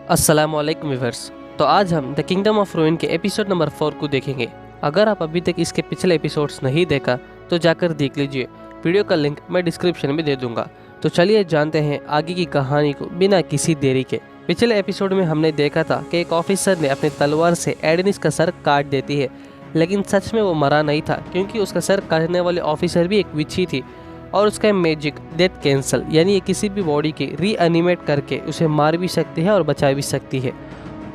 अस्सलामुअलैकुम व्यूअर्स। तो आज हम द किंगडम ऑफ रूइन के एपिसोड नंबर 4 को देखेंगे। अगर आप अभी तक इसके पिछले एपिसोड्स नहीं देखा तो जाकर देख लीजिए। वीडियो का लिंक मैं डिस्क्रिप्शन में दे दूंगा। तो चलिए जानते हैं आगे की कहानी को बिना किसी देरी के। पिछले एपिसोड में हमने देखा था कि एक ऑफिसर ने अपनी तलवार से एडेनिस का सर काट देती है, लेकिन सच में वो मरा नहीं था, क्योंकि उसका सर काटने वाले ऑफिसर भी एक विच ही थी और उसका मैजिक डेथ कैंसल यानी ये किसी भी बॉडी के रीएनिमेट करके उसे मार भी सकती है और बचा भी सकती है।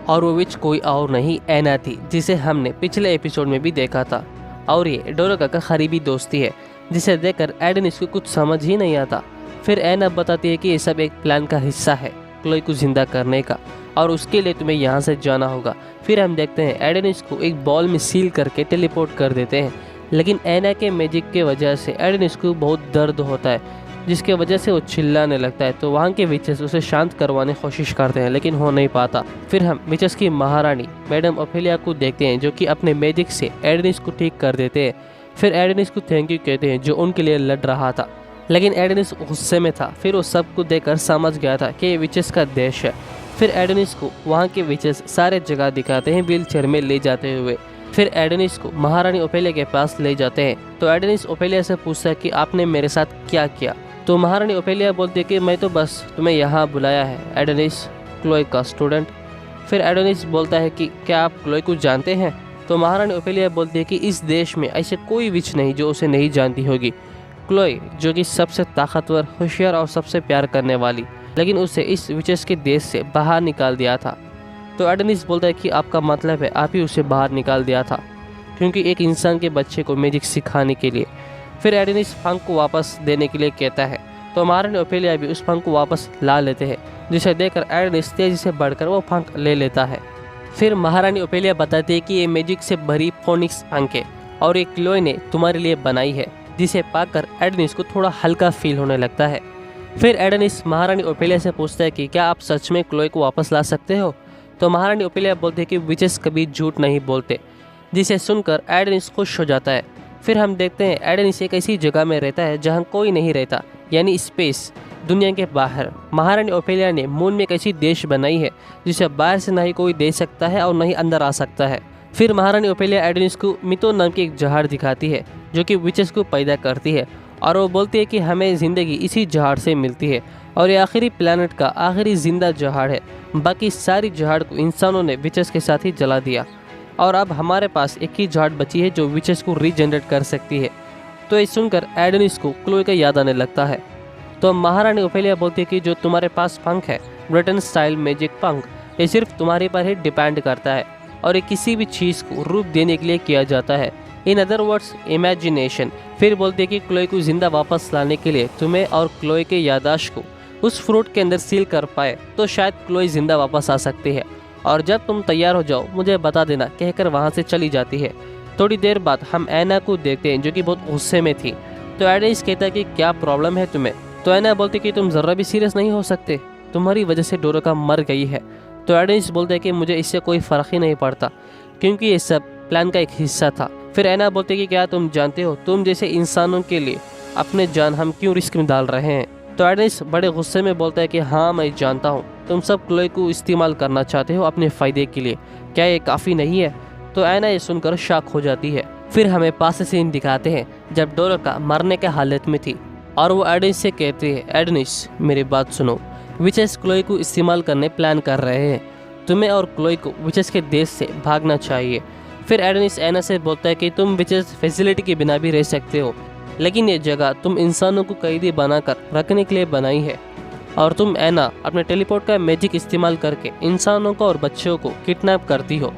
और वो विच कोई और नहीं ऐना थी, जिसे हमने पिछले एपिसोड में भी देखा था। और ये डोरोका का करीबी दोस्ती है, जिसे देखकर एडेनिस को कुछ समझ ही नहीं आता। फिर ऐना बताती है कि ये सब एक प्लान का हिस्सा है क्लोई को जिंदा करने का, और उसके लिए तुम्हें यहाँ से जाना होगा। फिर हम देखते हैं एडेनिस को एक बॉल में सील करके टेलीपोर्ट कर देते हैं, लेकिन ऐना के मैजिक के वजह से एडेनिस को बहुत दर्द होता है, जिसके वजह से वो चिल्लाने लगता है। तो वहाँ के विचेस उसे शांत करवाने की कोशिश करते हैं, लेकिन हो नहीं पाता। फिर हम विचेस की महारानी मैडम ओफेलिया को देखते हैं, जो कि अपने मैजिक से एडेनिस को ठीक कर देते हैं। फिर एडेनिस को थैंक यू कहते हैं, जो उनके लिए लड़ रहा था, लेकिन एडेनिस गुस्से में था। फिर वो सबको देखकर समझ गया था कि ये विचेस का देश है। फिर एडेनिस को वहाँ के विचेस सारे जगह दिखाते हैं व्हील चेयर में ले जाते हुए। फिर एडेनिस को महारानी ओफेलिया के पास ले जाते हैं। तो एडेनिस ओफेलिया से पूछता है कि आपने मेरे साथ क्या किया। तो महारानी ओफेलिया बोलती है कि मैं तो बस तुम्हें यहाँ बुलाया है एडेनिस, क्लोई का स्टूडेंट। फिर एडेनिस बोलता है कि क्या आप क्लोई को जानते हैं। तो महारानी ओफेलिया बोलती है कि इस देश में ऐसे कोई विच नहीं जो उसे नहीं जानती होगी। क्लोई जो कि सबसे ताकतवर, होशियार और सबसे प्यार करने वाली, लेकिन उसे इस विचेस के देश से बाहर निकाल दिया था। तो एडेनिस बोलता है कि आपका मतलब है आप ही उसे बाहर निकाल दिया था, क्योंकि एक इंसान के बच्चे को मैजिक सिखाने के लिए। फिर एडेनिस फंक को वापस देने के लिए कहता है। तो महारानी ओफेलिया भी उस फंक को वापस ला लेते हैं, जिसे देखकर एडेनिस तेजी से बढ़कर वो फंक ले लेता है। फिर महारानी ओफेलिया बताती है कि ये मैजिक से भरी फोनिक्स फंक है और ये क्लोई ने तुम्हारे लिए बनाई है, जिसे पाकर एडेनिस को थोड़ा हल्का फील होने लगता है। फिर एडेनिस महारानी ओफेलिया से पूछता है कि क्या आप सच में क्लोई को वापस ला सकते हो। तो महारानी ओफेलिया बोलते हैं कि विचेस कभी झूठ नहीं बोलते, जिसे सुनकर एडेनिस खुश हो जाता है। फिर हम देखते हैं एडेनिस एक ऐसी जगह में रहता है जहां कोई नहीं रहता, यानी स्पेस, दुनिया के बाहर। महारानी ओफेलिया ने मून में एक ऐसी देश बनाई है जिसे बाहर से नहीं कोई दे सकता है और नहीं अंदर आ सकता है। फिर महारानी ओफेलिया एडेनिस को मितो नाम की एक जहाड़ दिखाती है, जो कि विचेस को पैदा करती है, और वो बोलती है कि हमें ज़िंदगी इसी जहाड़ से मिलती है और ये आखिरी प्लैनेट का आखिरी जिंदा जहाड़ है। बाकी सारी जहाड़ को इंसानों ने विचेस के साथ ही जला दिया और अब हमारे पास एक ही जहाड़ बची है जो विचेस को रीजनरेट कर सकती है। तो ये सुनकर एडेनिस को क्लोई का याद आने लगता है। तो महारानी ओफेलिया बोलती है कि जो तुम्हारे पास पंख है, ब्रिटेन स्टाइल मैजिक पंख, ये सिर्फ तुम्हारे पर ही डिपेंड करता है और ये किसी भी चीज़ को रूप देने के लिए किया जाता है, इन अदर वर्ड्स इमेजिनेशन। फिर बोलते हैं कि क्लोई को जिंदा वापस लाने के लिए तुम्हें और क्लोई के याददाश्त को उस फ्रूट के अंदर सील कर पाए तो शायद क्लोई जिंदा वापस आ सकती है, और जब तुम तैयार हो जाओ मुझे बता देना, कहकर वहाँ से चली जाती है। थोड़ी देर बाद हम ऐना को देखते हैं, जो कि बहुत गुस्से में थी। तो एडेनिस कहता है कि क्या प्रॉब्लम है तुम्हें। तो ऐना बोलती है कि तुम ज़रा भी सीरियस नहीं हो सकते, तुम्हारी वजह से डोरोका मर गई है। तो एडेनिस बोलते हैं कि मुझे इससे कोई फ़र्क ही नहीं पड़ता, क्योंकि ये सब प्लान का एक हिस्सा था। फिर ऐना बोलते कि क्या तुम जानते हो तुम जैसे इंसानों के लिए अपने जान हम क्यों रिस्क में डाल रहे हैं। तो एडेनिस बड़े गुस्से में बोलता है कि हाँ मैं जानता हूँ, तुम सब क्लोई को इस्तेमाल करना चाहते हो अपने फ़ायदे के लिए, क्या ये काफ़ी नहीं है। तो ऐना ये सुनकर शॉक हो जाती है। फिर हमें पास से सीन दिखाते हैं जब डोरोका मरने के हालत में थी और वो एडेनिस से कहती है, एडेनिस मेरी बात सुनो, विचेस क्लोई को इस्तेमाल करने प्लान कर रहे हैं, तुम्हें और क्लोई को विचेस के देश से भागना चाहिए। फिर एडेनिस ऐना से बोलता है कि तुम विचेस फैसिलिटी के बिना भी रह सकते हो, लेकिन ये जगह तुम इंसानों को कैदी बनाकर रखने के लिए बनाई है, और तुम ऐना अपने टेलीपोर्ट का मैजिक इस्तेमाल करके इंसानों को और बच्चों को किडनैप करती हो,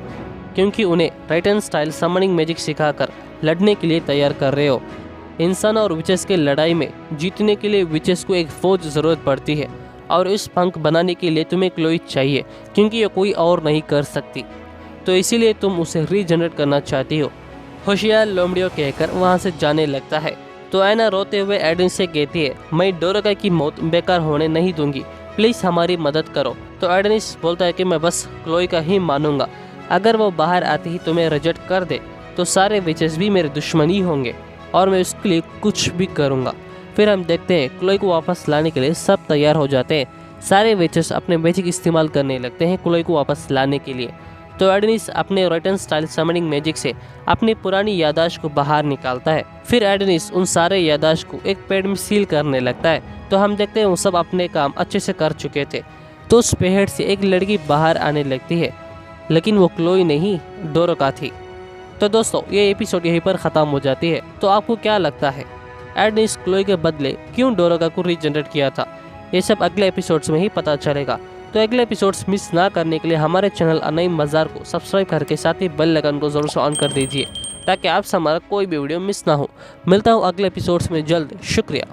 क्योंकि उन्हें टाइटन स्टाइल समनिंग मैजिक सिखाकर लड़ने के लिए तैयार कर रहे हो। इंसान और विचेस के लड़ाई में जीतने के लिए विचेस को एक फौज ज़रूरत पड़ती है, और इस पंख बनाने के लिए तुम्हें क्लोई चाहिए, क्योंकि ये कोई और नहीं कर सकती, तो इसीलिए तुम उसे रीजनरेट करना चाहती हो। होशियार लोमड़ियों कहकर वहाँ से जाने लगता है। तो ऐना रोते हुए एडेनिस से कहती है, मैं डोरोका की मौत बेकार होने नहीं दूंगी, प्लीज़ हमारी मदद करो। तो एडेनिस बोलता है कि मैं बस क्लोई का ही मानूंगा, अगर वो बाहर आती ही तुम्हें रिजेक्ट कर दे तो सारे विचेस भी मेरे दुश्मन ही होंगे और मैं उसके लिए कुछ भी करूँगा। फिर हम देखते हैं क्लोई को वापस लाने के लिए सब तैयार हो जाते हैं। सारे वेचर्स अपने मैजिक इस्तेमाल करने लगते हैं क्लोई को वापस लाने के लिए। तो एडेनिस अपने रॉयटन स्टाइल समनिंग मैजिक से अपनी पुरानी याददाश्त को बाहर निकालता है। फिर एडेनिस उन सारे याददाश्त को एक पेड़ में सील करने लगता है। तो हम देखते हैं वो सब अपने काम अच्छे से कर चुके थे। तो उस पेड़ से एक लड़की बाहर आने लगती है, लेकिन वो क्लोई नहीं, डोरोका थी। तो दोस्तों, ये एपिसोड यहीं पर ख़त्म हो जाती है। तो आपको क्या लगता है, एडेनिस क्लोई के बदले क्यों डोरोका को रीजनरेट किया था? ये सब अगले एपिसोड्स में ही पता चलेगा। तो अगले एपिसोड्स मिस ना करने के लिए हमारे चैनल अनईम बाजार को सब्सक्राइब करके साथ ही बेल आइकन को ज़रूर से ऑन कर दीजिए, ताकि आपसे हमारा कोई भी वीडियो मिस ना हो। मिलता हूँ अगले एपिसोड्स में जल्द। शुक्रिया।